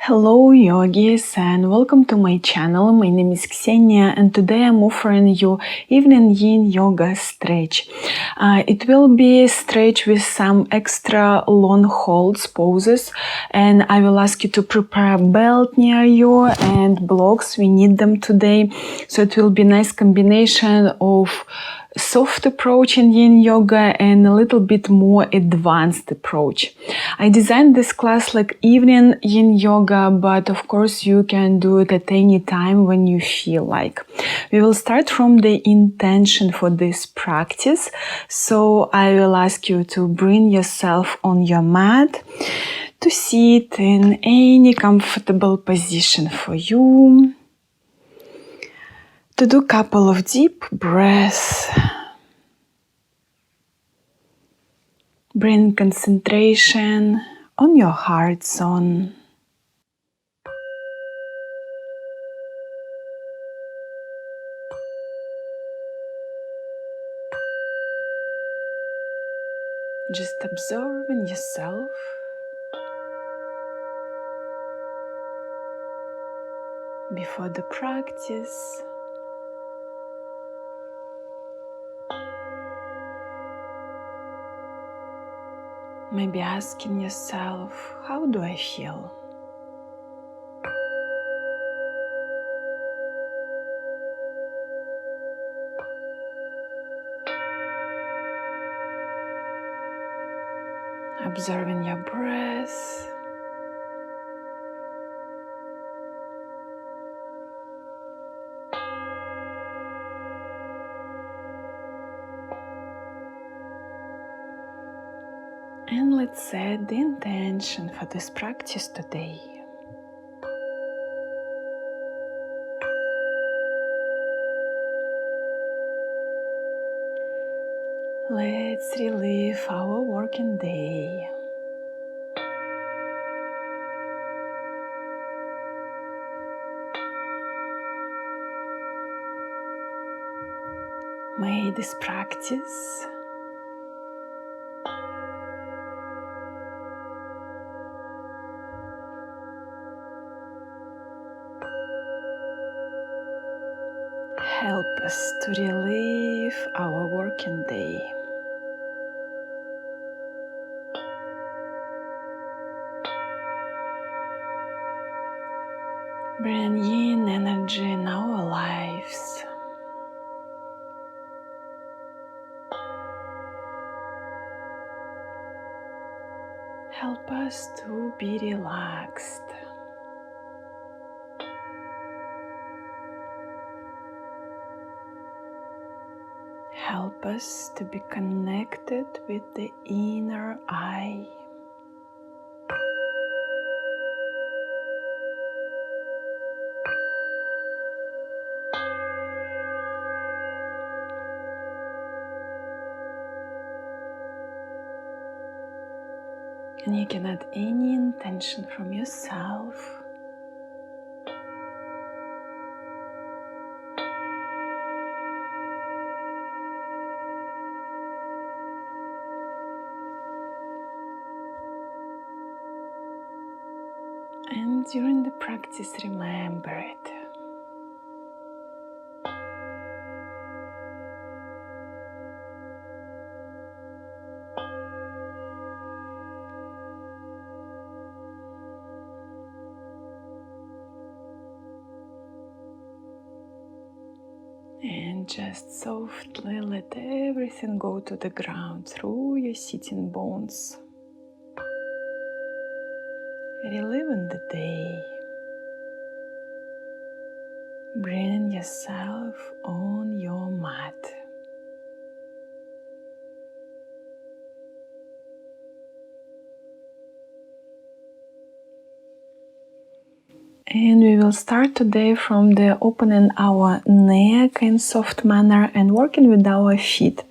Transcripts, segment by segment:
Hello yogis and welcome to my channel. My name is Xenia and today I'm offering you evening yin yoga stretch. It will be a stretch with some extra long holds poses, and I will ask you to prepare a belt near you and blocks. We need them today, so it will be a nice combination of soft approach in yin yoga and a little bit more advanced approach. I designed this class like evening yin yoga, but of course you can do it at any time when you feel like. We will start from the intention for this practice. So I will ask you to bring yourself on your mat, to sit in any comfortable position for you, to do a couple of deep breaths. Bring concentration on your heart zone. Just observing yourself. Before the practice. Maybe asking yourself, how do I feel? Observing your breath. And let's set the intention for this practice today. Let's relive our working day. May this practice help us to relive our working day. Bring yin energy in our lives. Help us to be relaxed. Help us to be connected with the inner eye. And you can add any intention from yourself. And during the practice, remember it. And just softly let everything go to the ground through your sitting bones. Reliving the day. Bring yourself on your mat. And we will start today from the opening our neck in soft manner and working with our feet.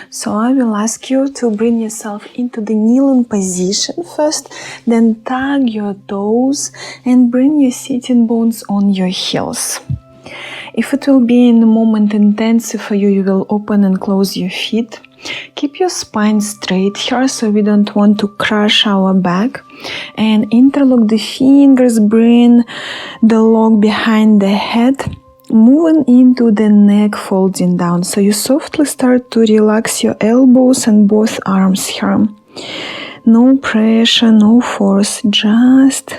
So I will ask you to bring yourself into the kneeling position first, then tug your toes and bring your sitting bones on your heels. If it will be in the moment intensive for you, you will open and close your feet. Keep your spine straight here, so we don't want to crush our back. And interlock the fingers, bring the lock behind the head, moving into the neck, folding down. So you softly start to relax your elbows and both arms here. No pressure, no force, just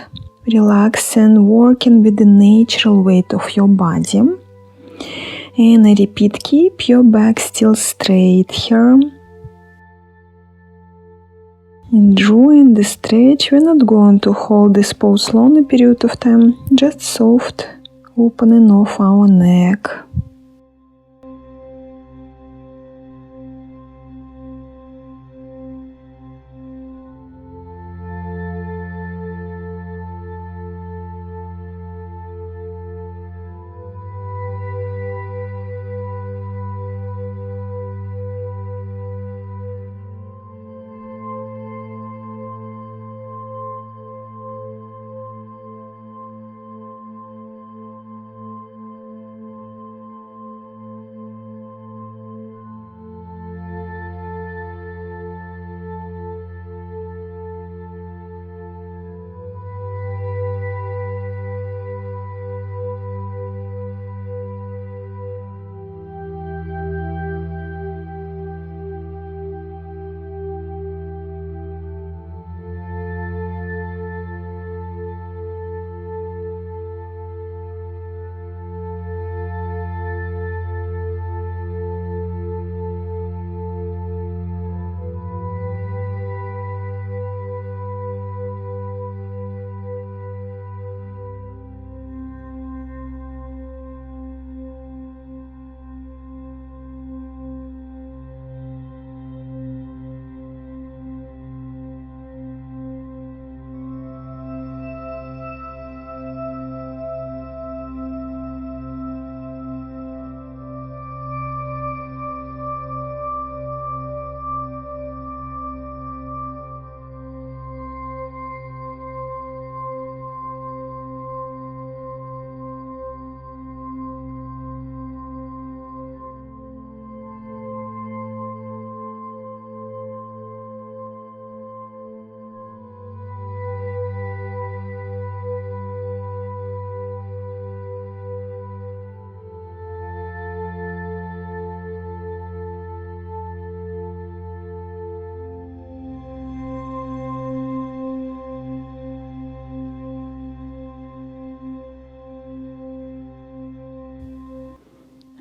relaxing, working with the natural weight of your body. And I repeat, keep your back still straight here. Enjoying the stretch. We're not going to hold this pose long a period of time, just soft opening of our neck.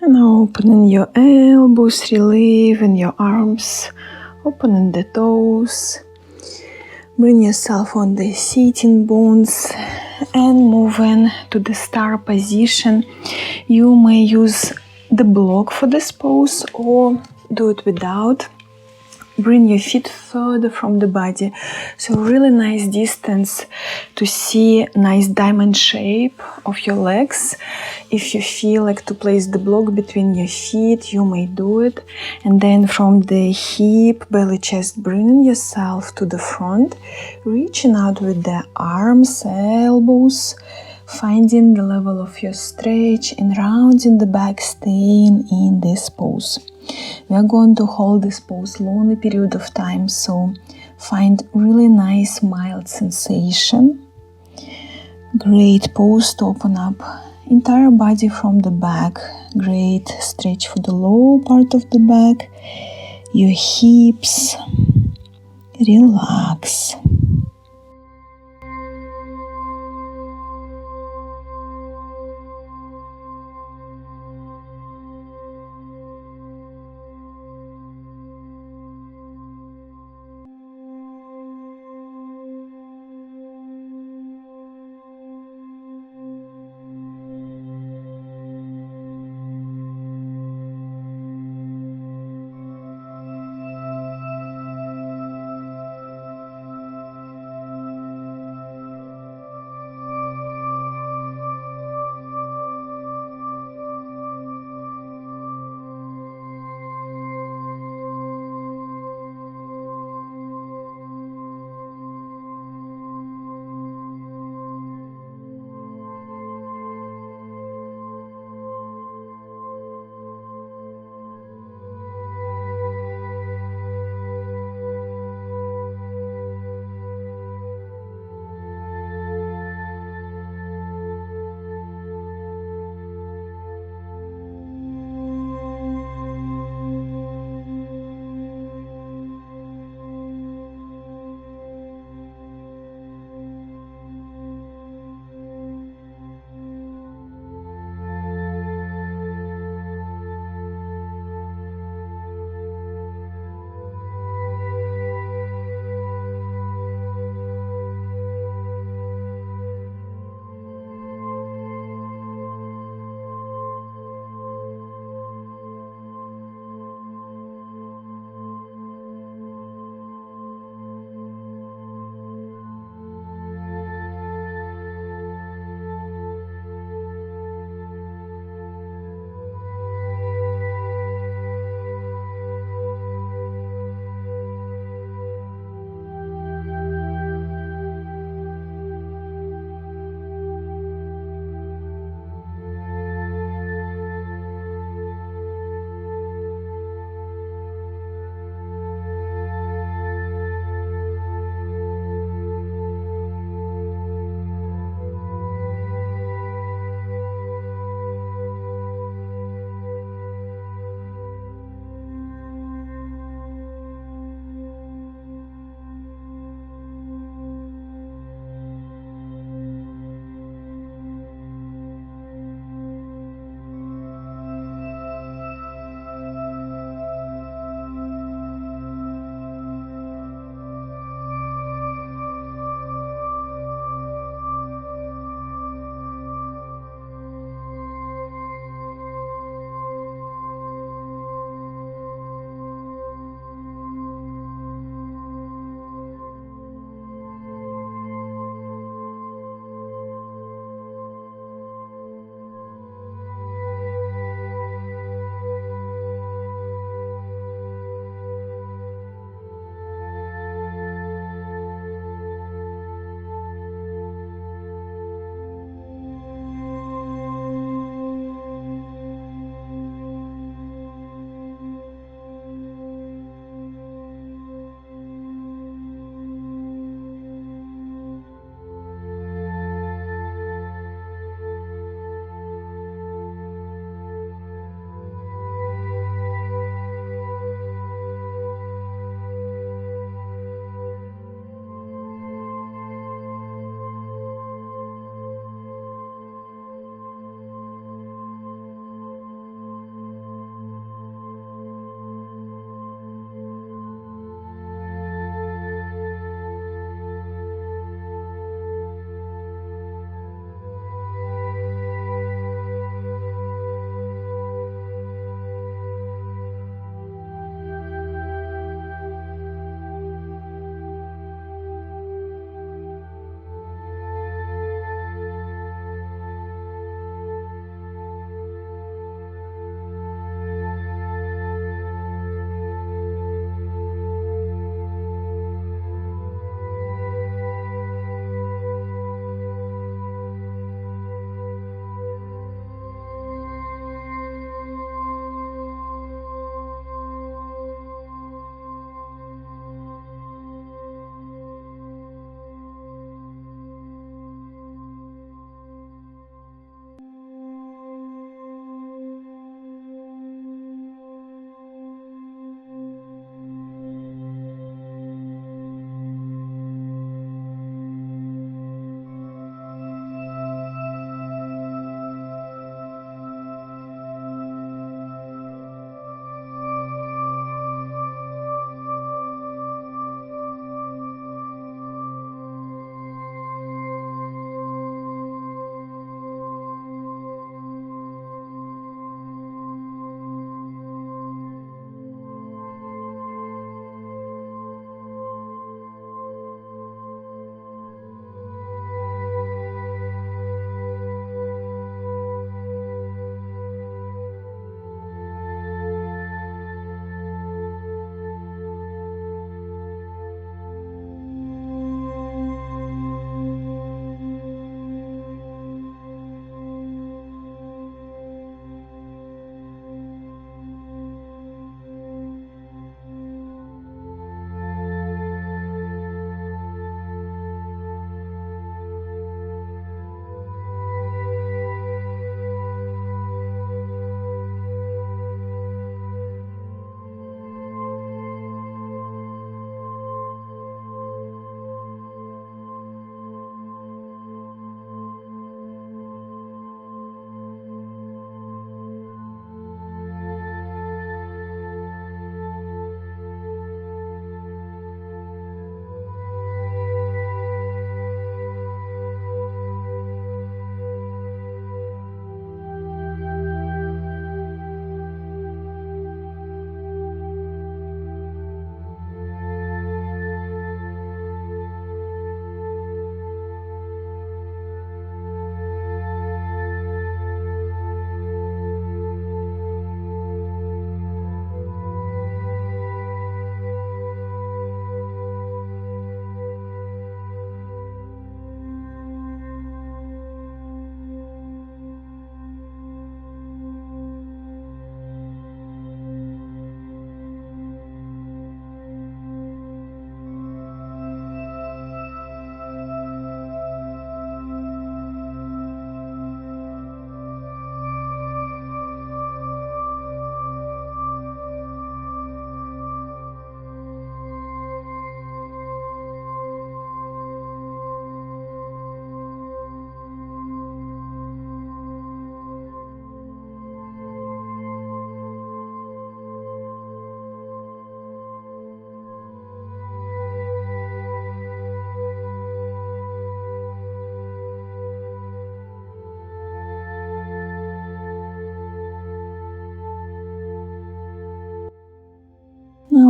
And now opening your elbows, relieving your arms, opening the toes. Bring yourself on the sitting bones and moving to the star position. You may use the block for this pose or do it without. Bring your feet further from the body, so really nice distance to see nice diamond shape of your legs. If you feel like to place the block between your feet, you may do it. And then from the hip, belly, chest, bringing yourself to the front, reaching out with the arms, elbows, finding the level of your stretch and rounding the back, staying in this pose. We are going to hold this pose long period of time, so find really nice mild sensation. Great pose to open up entire body from the back. Great stretch for the lower part of the back. Your hips. Relax.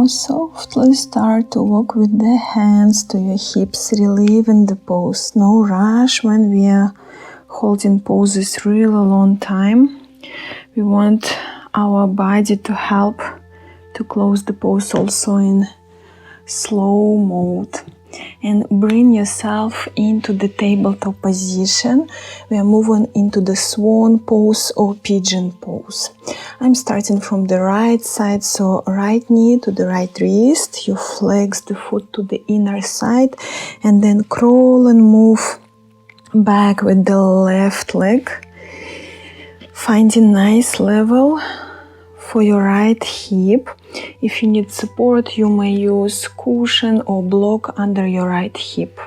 Now softly start to walk with the hands to your hips, relieving the pose. No rush when we are holding poses really long time. We want our body to help to close the pose also in slow mode. And bring yourself into the tabletop position. We are moving into the swan pose or pigeon pose. I'm starting from the right side, so right knee to the right wrist. You flex the foot to the inner side and then crawl and move back with the left leg. Finding nice level for your right hip. If you need support, you may use cushion or block under your right hip.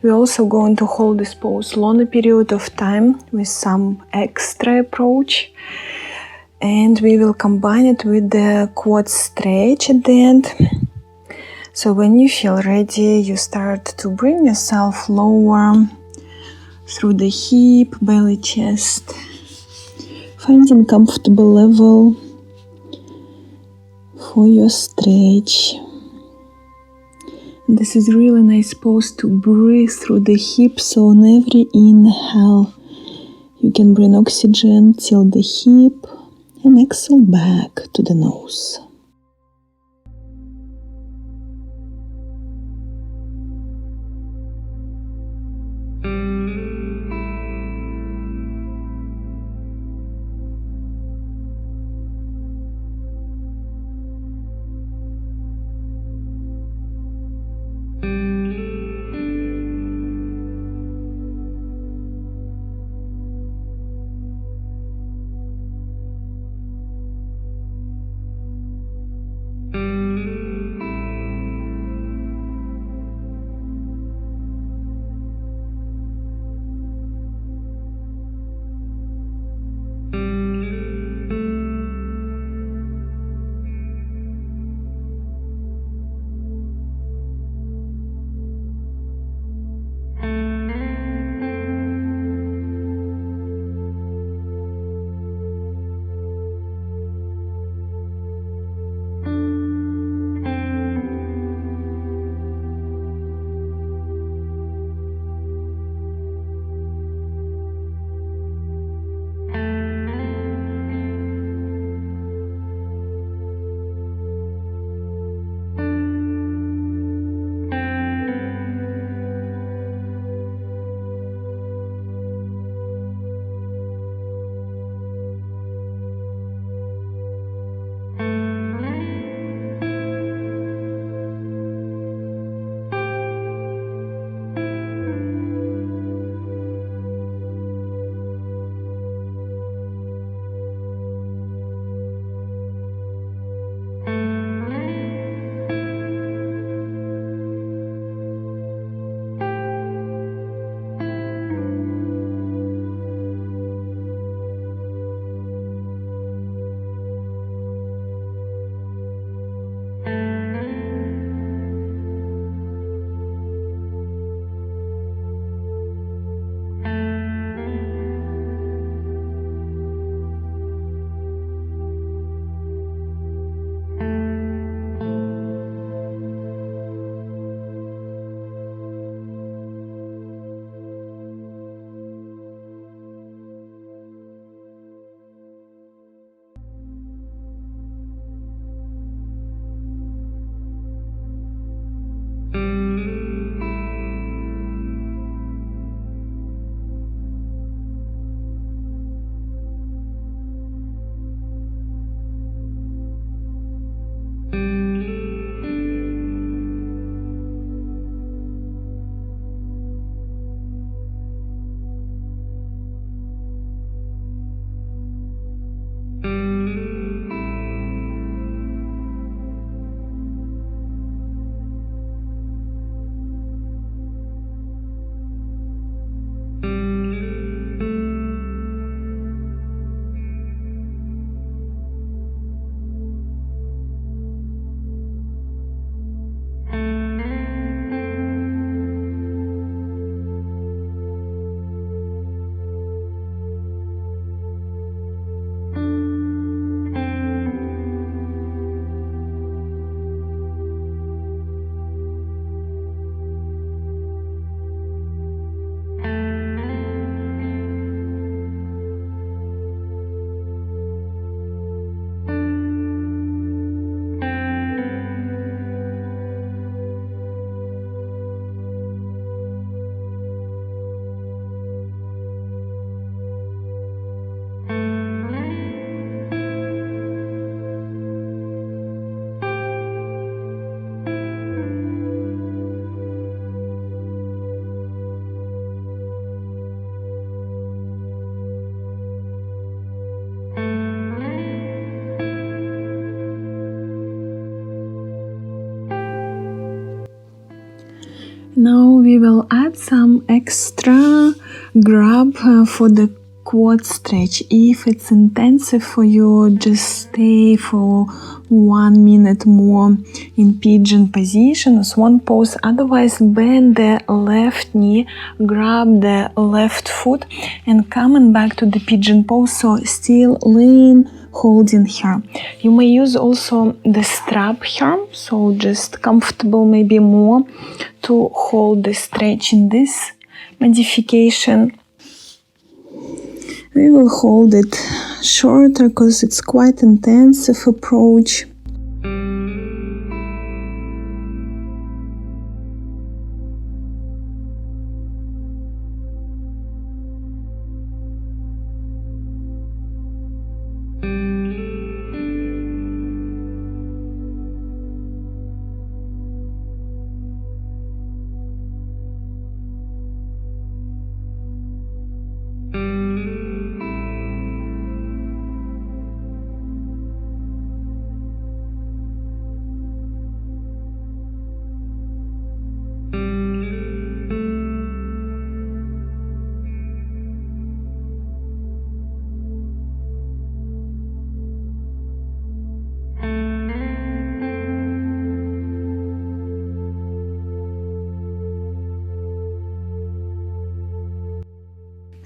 We're also going to hold this pose longer period of time with some extra approach. And we will combine it with the quad stretch at the end. So when you feel ready, you start to bring yourself lower through the hip, belly, chest. Finding comfortable level for your stretch. This is really nice pose to breathe through the hips, so on every inhale you can bring oxygen till the hip and exhale back to the nose. we will add some extra grab for the quad stretch. If it's intensive for you, just stay for 1 minute more in pigeon position or swan pose. Otherwise, bend the left knee, grab the left foot and coming back to the pigeon pose. So still lean, holding here. You may use also the strap here, so just comfortable maybe more to hold the stretch in this modification. We will hold it shorter because it's quite intensive approach.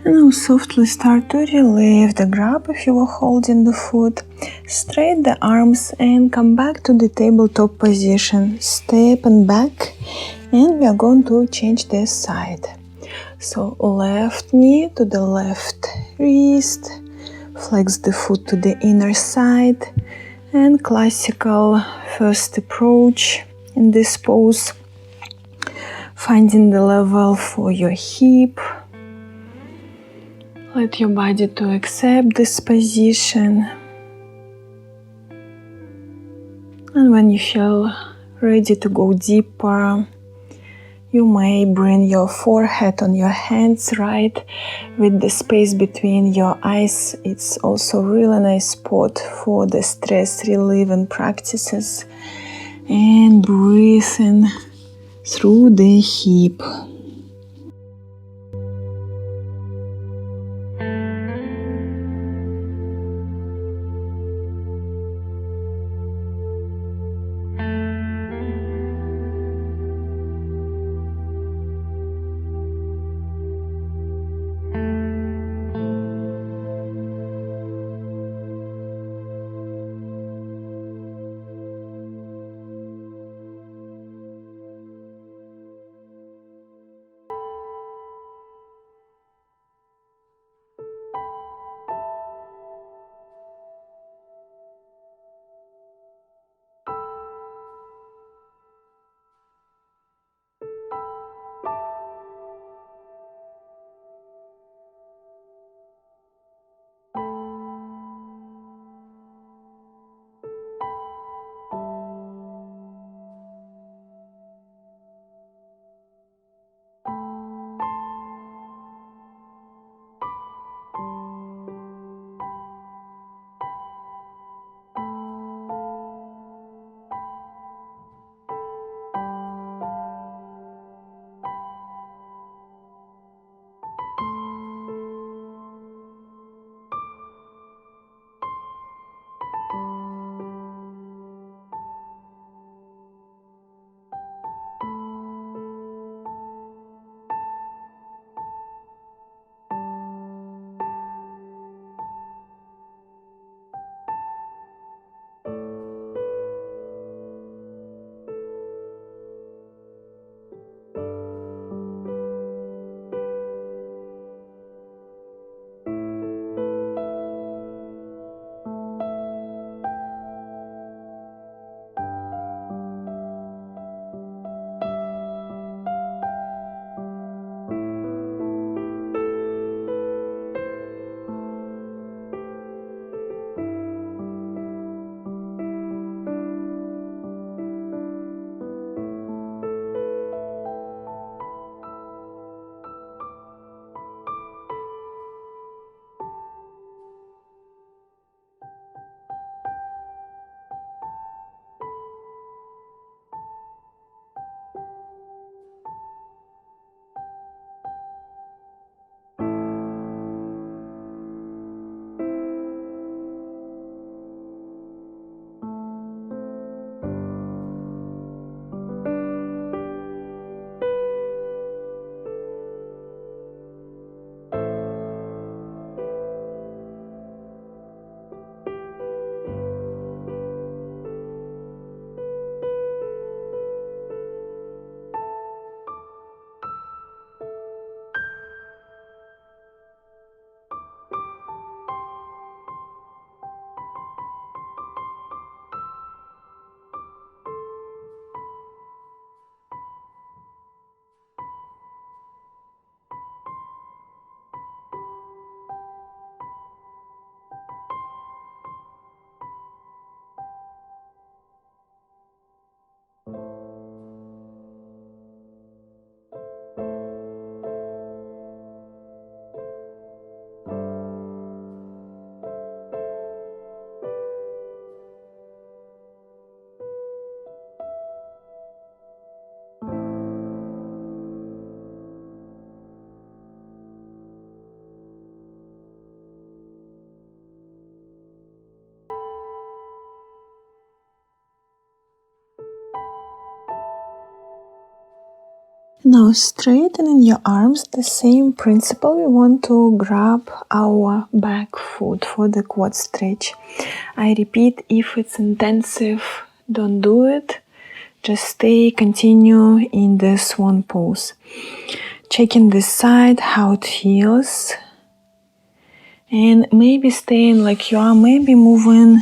And now softly start to relieve the grab if you were holding the foot. Straight the arms and come back to the tabletop position. Step and back, and we are going to change this side. So left knee to the left wrist, flex the foot to the inner side, and classical first approach in this pose. Finding the level for your hip. Let your body to accept this position. And when you feel ready to go deeper, you may bring your forehead on your hands, right, with the space between your eyes. It's also a really nice spot for the stress relieving practices. And breathe in through the hip. Now straightening your arms, the same principle. We want to grab our back foot for the quad stretch. I repeat, if it's intensive, don't do it. Just stay, continue in the swan pose. Checking this side, how it feels. And maybe staying like you are, maybe moving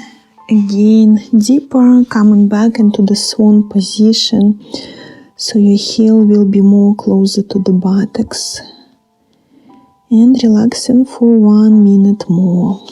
again deeper, coming back into the swan position. So your heel will be more closer to the buttocks. And relaxing for 1 minute more.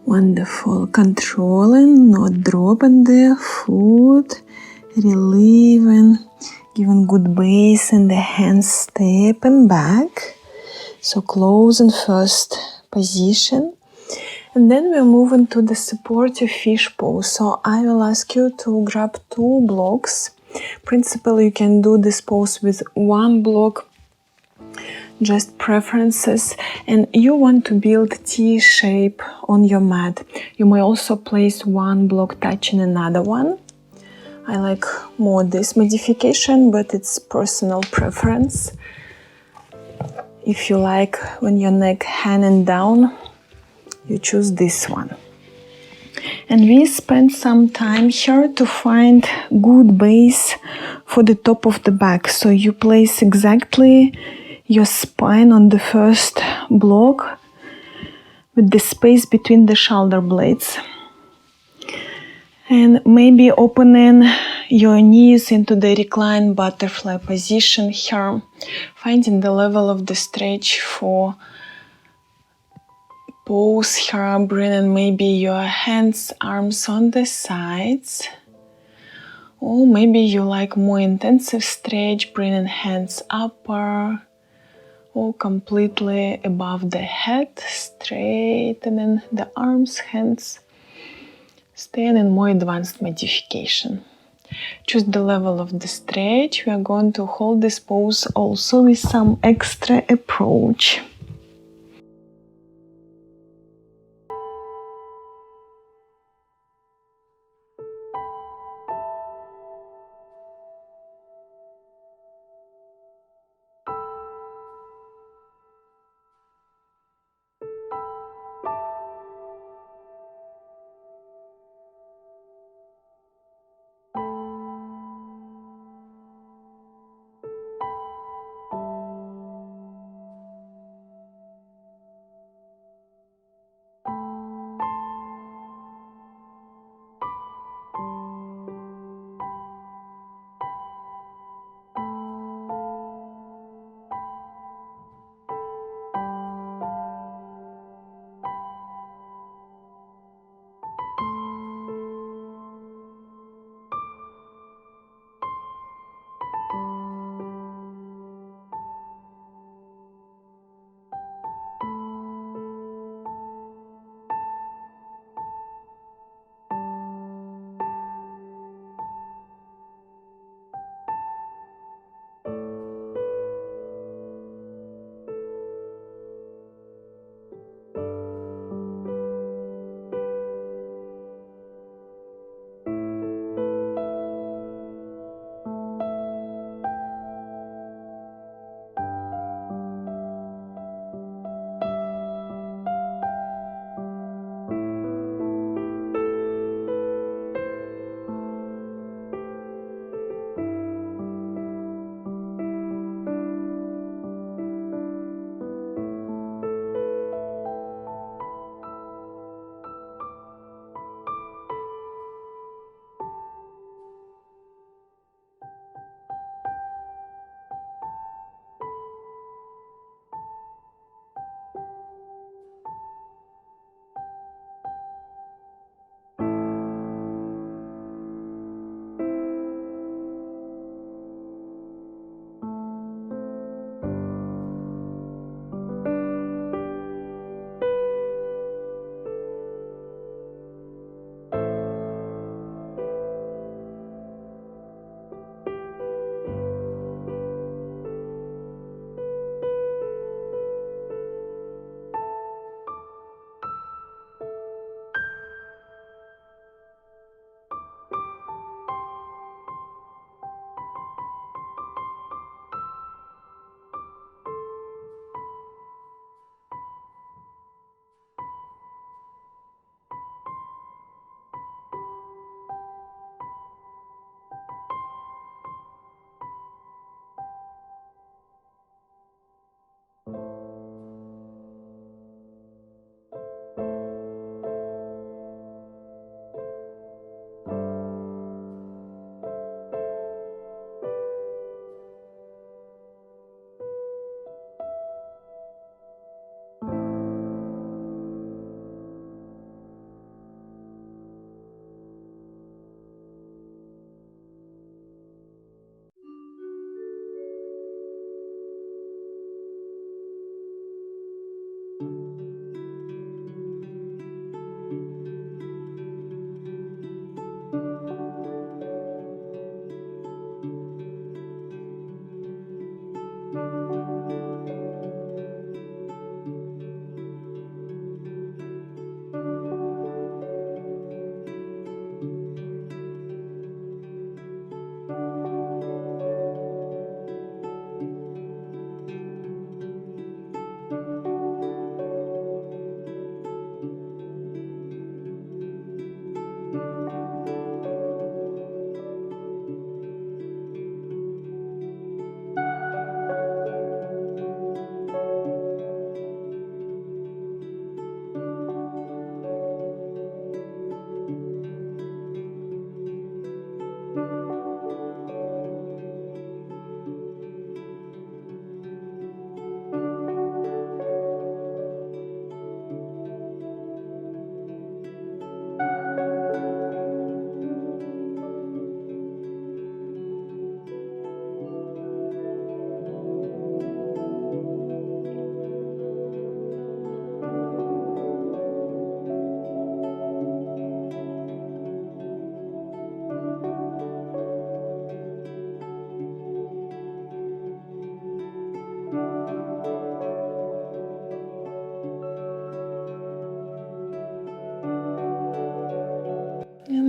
Wonderful. Controlling, not dropping the foot, relieving, giving good base and the hands stepping back. So closing first position. And then we're moving to the supportive fish pose. So I will ask you to grab 2 blocks. Principally, you can do this pose with 1 block, just preferences. And you want to build T shape on your mat. You may also place 1 block touching another one. I like more this modification, but it's personal preference. If you like when your neck hanging down, you choose this one. And we spend some time here to find good base for the top of the back. So you place exactly your spine on the first block with the space between the shoulder blades. And maybe opening your knees into the reclined butterfly position here, finding the level of the stretch for pose here, bringing maybe your hands, arms on the sides. Or maybe you like more intensive stretch, bringing hands upper or completely above the head, straightening the arms, hands, staying in more advanced modification. Choose the level of the stretch. We are going to hold this pose also with some extra approach.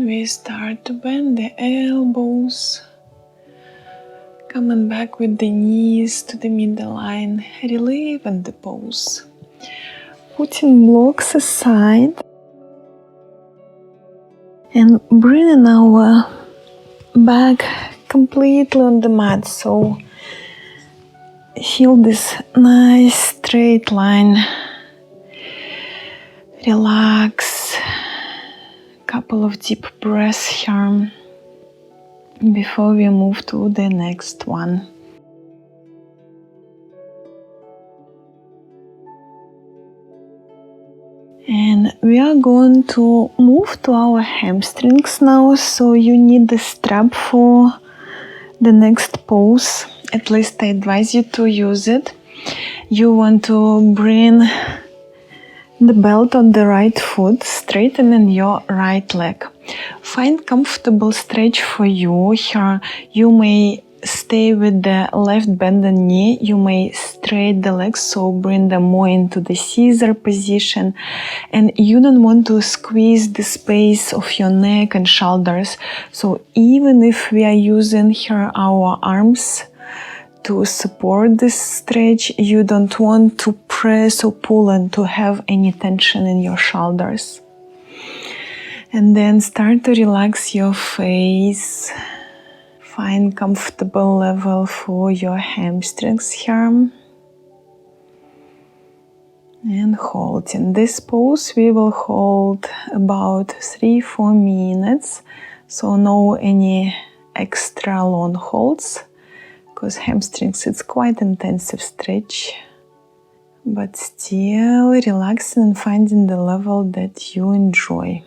then we start to bend the elbows, coming back with the knees to the middle line, relieving the pose. Putting blocks aside and bringing our back completely on the mat. So feel this nice straight line. Relax. Couple of deep breaths here before we move to the next one. And we are going to move to our hamstrings now, so you need the strap for the next pose. At least I advise you to use it. You want to bring the belt on the right foot, straightening your right leg. Find comfortable stretch for you. Here you may stay with the left bended knee. You may straighten the legs, so bring them more into the Caesar position. And you don't want to squeeze the space of your neck and shoulders. So even if we are using here our arms to support this stretch, you don't want to press or pull and to have any tension in your shoulders. And then start to relax your face. Find comfortable level for your hamstrings here. And hold. In this pose we will hold about 3-4 minutes. So no any extra long holds, because hamstrings it's quite intensive stretch, but still relaxing and finding the level that you enjoy.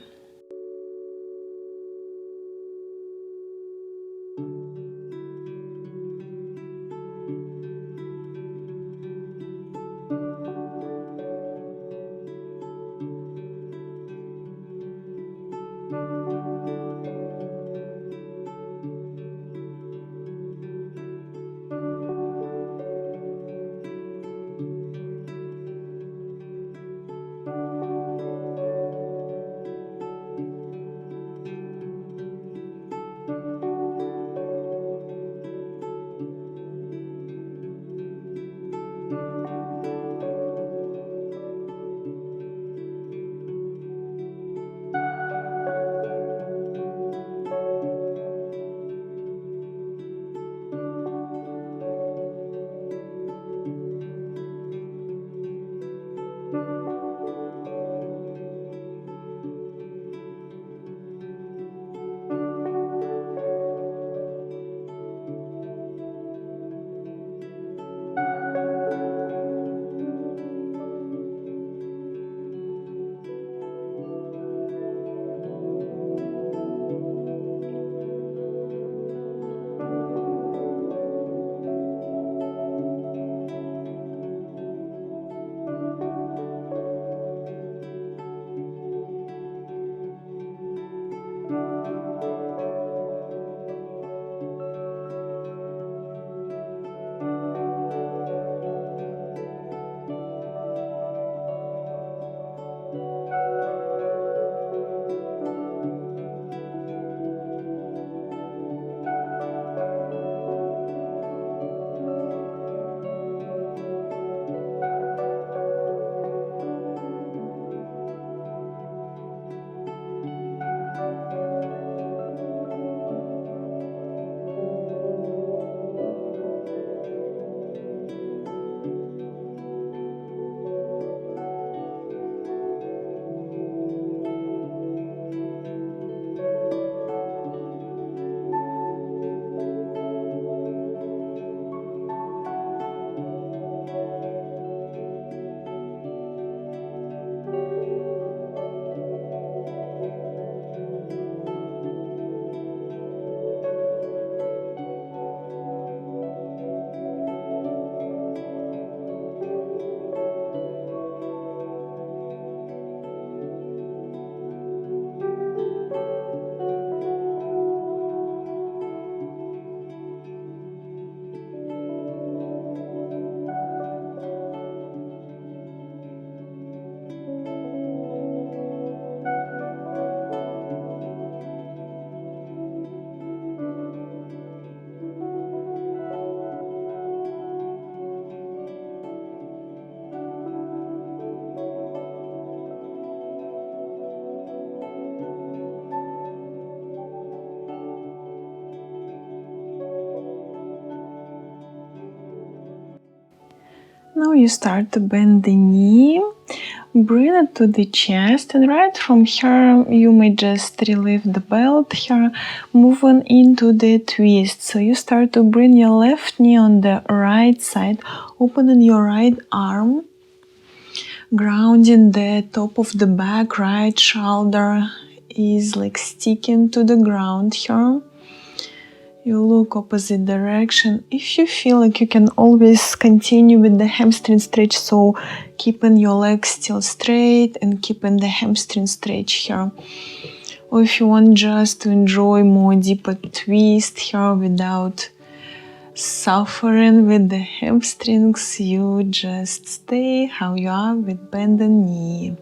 Now you start to bend the knee, bring it to the chest, and right from here you may just relieve the belt here, moving into the twist. So you start to bring your left knee on the right side, opening your right arm, grounding the top of the back, right shoulder is like sticking to the ground here. You look opposite direction. If you feel like you can always continue with the hamstring stretch, so keeping your legs still straight and keeping the hamstring stretch here. Or if you want just to enjoy more deeper twist here without suffering with the hamstrings, you just stay how you are with bended knee.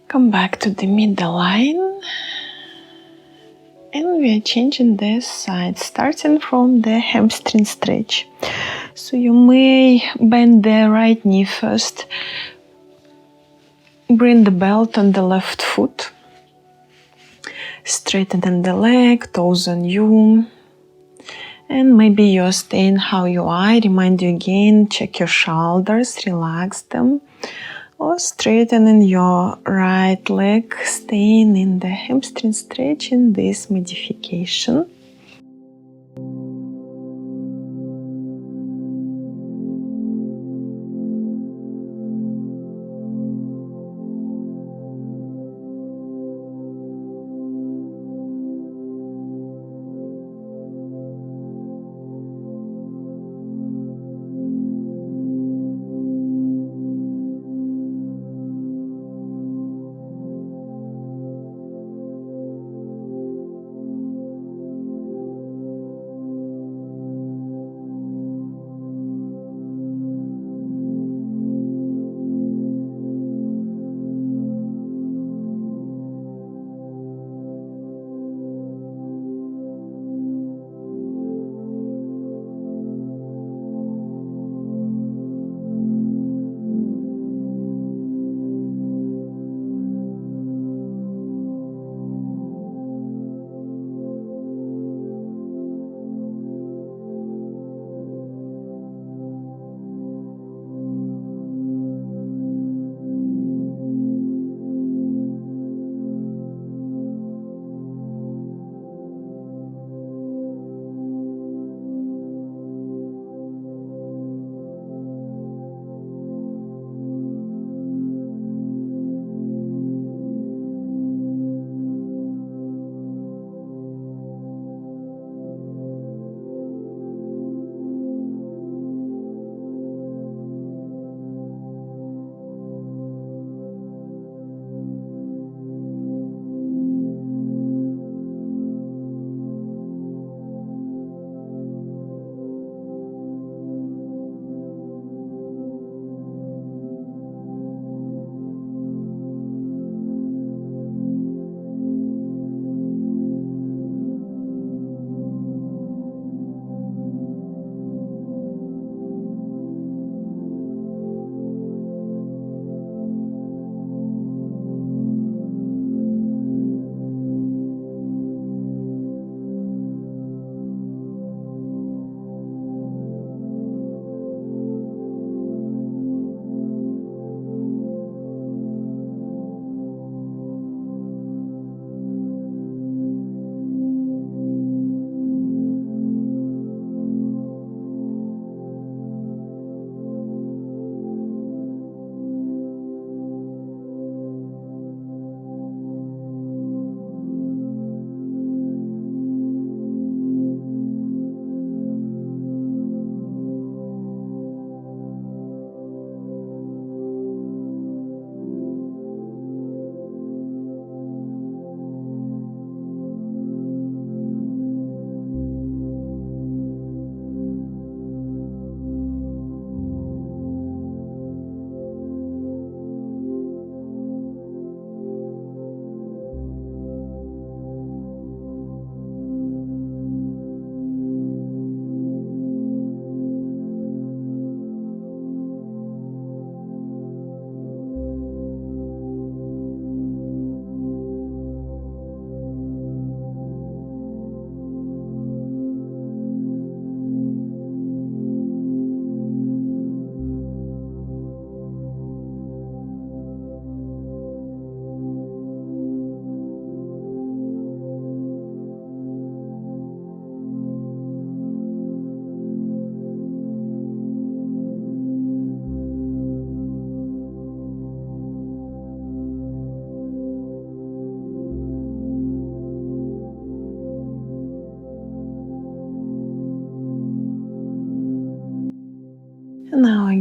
Come back to the middle line, and we are changing the side, starting from the hamstring stretch. So you may bend the right knee first, bring the belt on the left foot, straighten the leg, toes on you, and maybe you're staying how you are. Remind you again, check your shoulders, relax them, or straightening your right leg, staying in the hamstring stretch in this modification.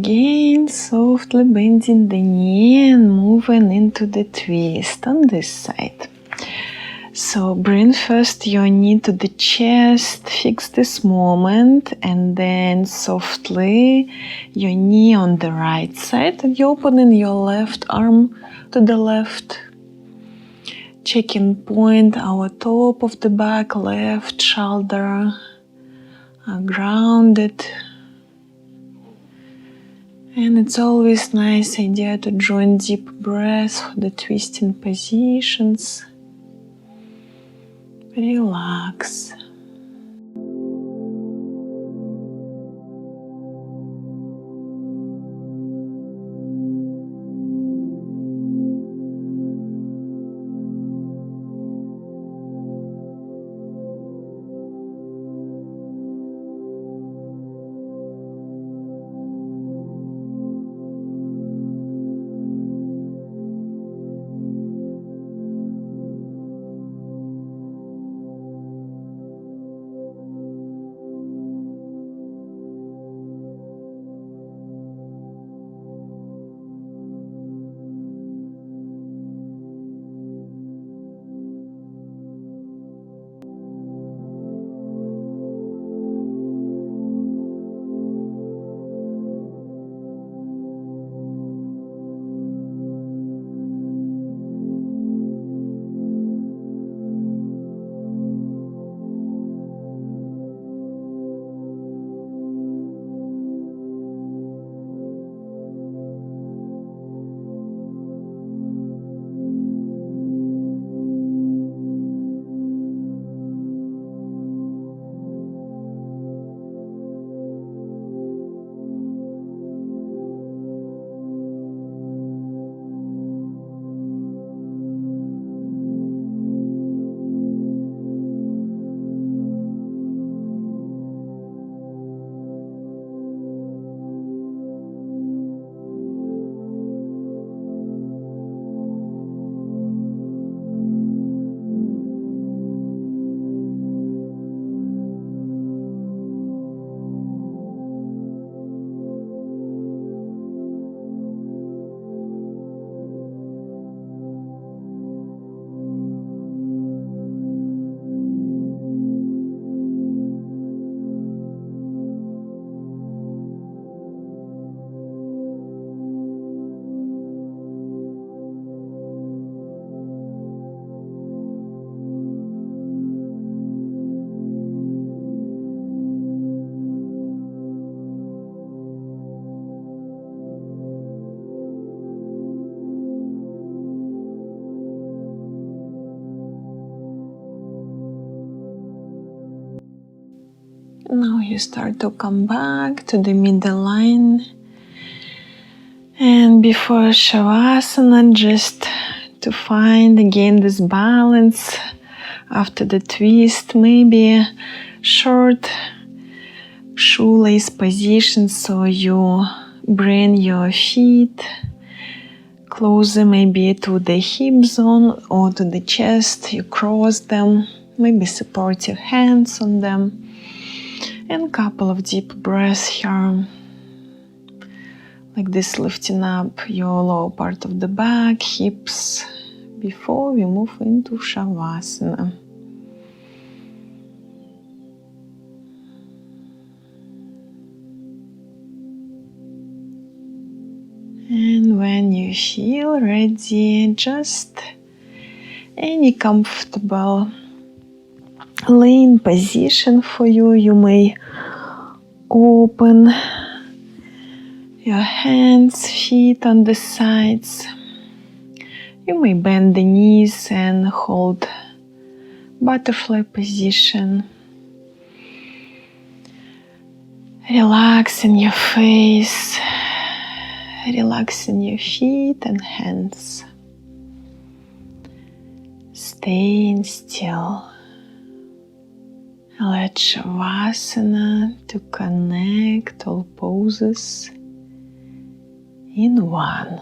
again, softly bending the knee and moving into the twist on this side. So bring first your knee to the chest, fix this moment, and then softly your knee on the right side, and you're opening your left arm to the left. Checking point, our top of the back, left shoulder are grounded. And it's always nice idea to join deep breaths for the twisting positions. Relax. Now you start to come back to the middle line. And before shavasana, just to find again this balance after the twist, maybe short shoelace position, so you bring your feet closer maybe to the hip zone or to the chest. You cross them, maybe support your hands on them. And a couple of deep breaths here, like this, lifting up your lower part of the back, hips, before we move into shavasana. And when you feel ready, just any comfortable laying position for you. You may open your hands, feet on the sides. You may bend the knees and hold butterfly position. Relaxing your face, relaxing your feet and hands. Staying still. Let shavasana to connect all poses in one.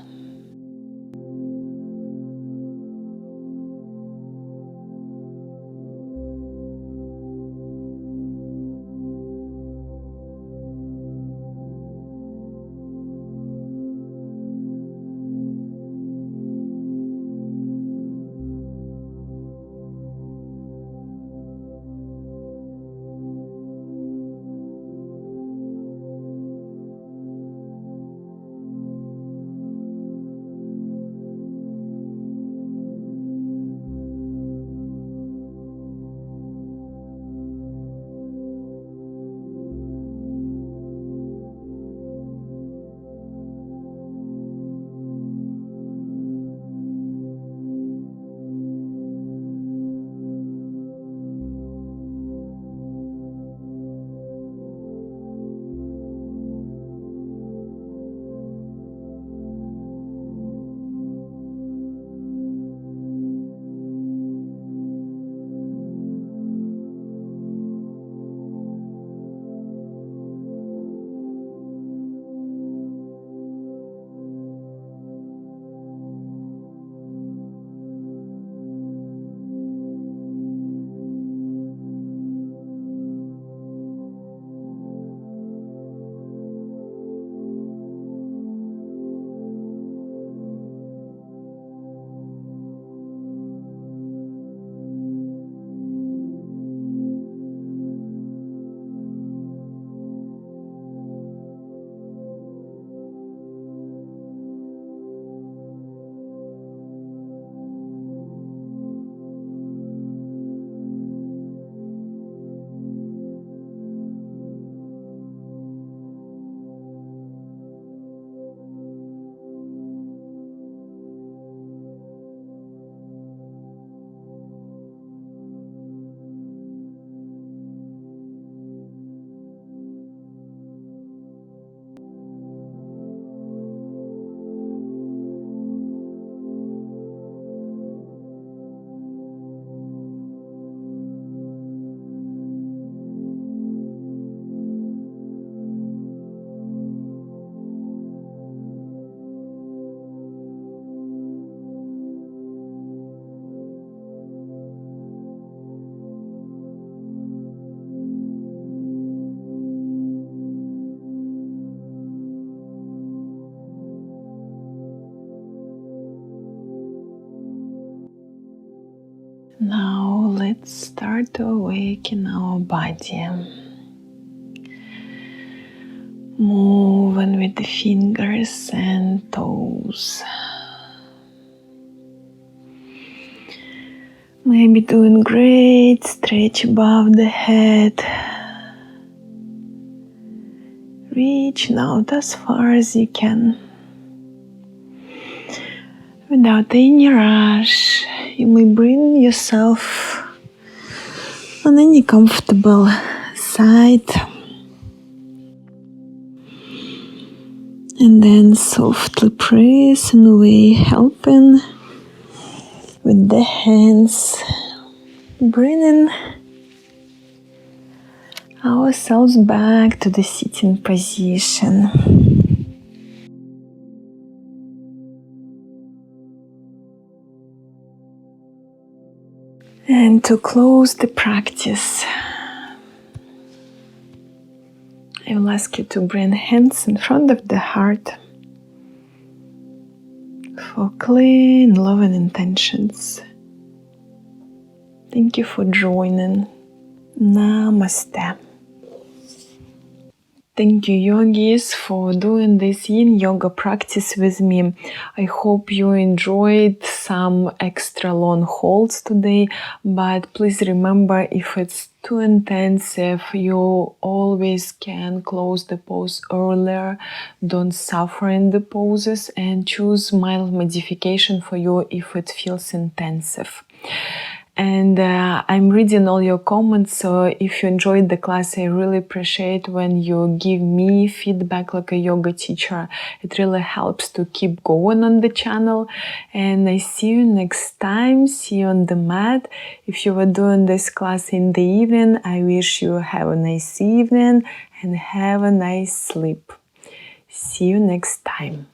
Now let's start to awaken our body. Moving with the fingers and toes. Maybe doing great stretch above the head. Reach out as far as you can. Without any rush, you may bring yourself on any comfortable side. And then softly press and away, helping with the hands, bringing ourselves back to the sitting position. And to close the practice, I will ask you to bring hands in front of the heart for clean, loving intentions. Thank you for joining. Namaste. Thank you, yogis, for doing this yin yoga practice with me. I hope you enjoyed some extra long holds today, but please remember, if it's too intensive, you always can close the pose earlier. Don't suffer in the poses and choose mild modification for you if it feels intensive. And I'm reading all your comments, so if you enjoyed the class, I really appreciate when you give me feedback like a yoga teacher. It really helps to keep going on the channel. And I see you next time. See you on the mat. If you were doing this class in the evening, I wish you have a nice evening and have a nice sleep. See you next time.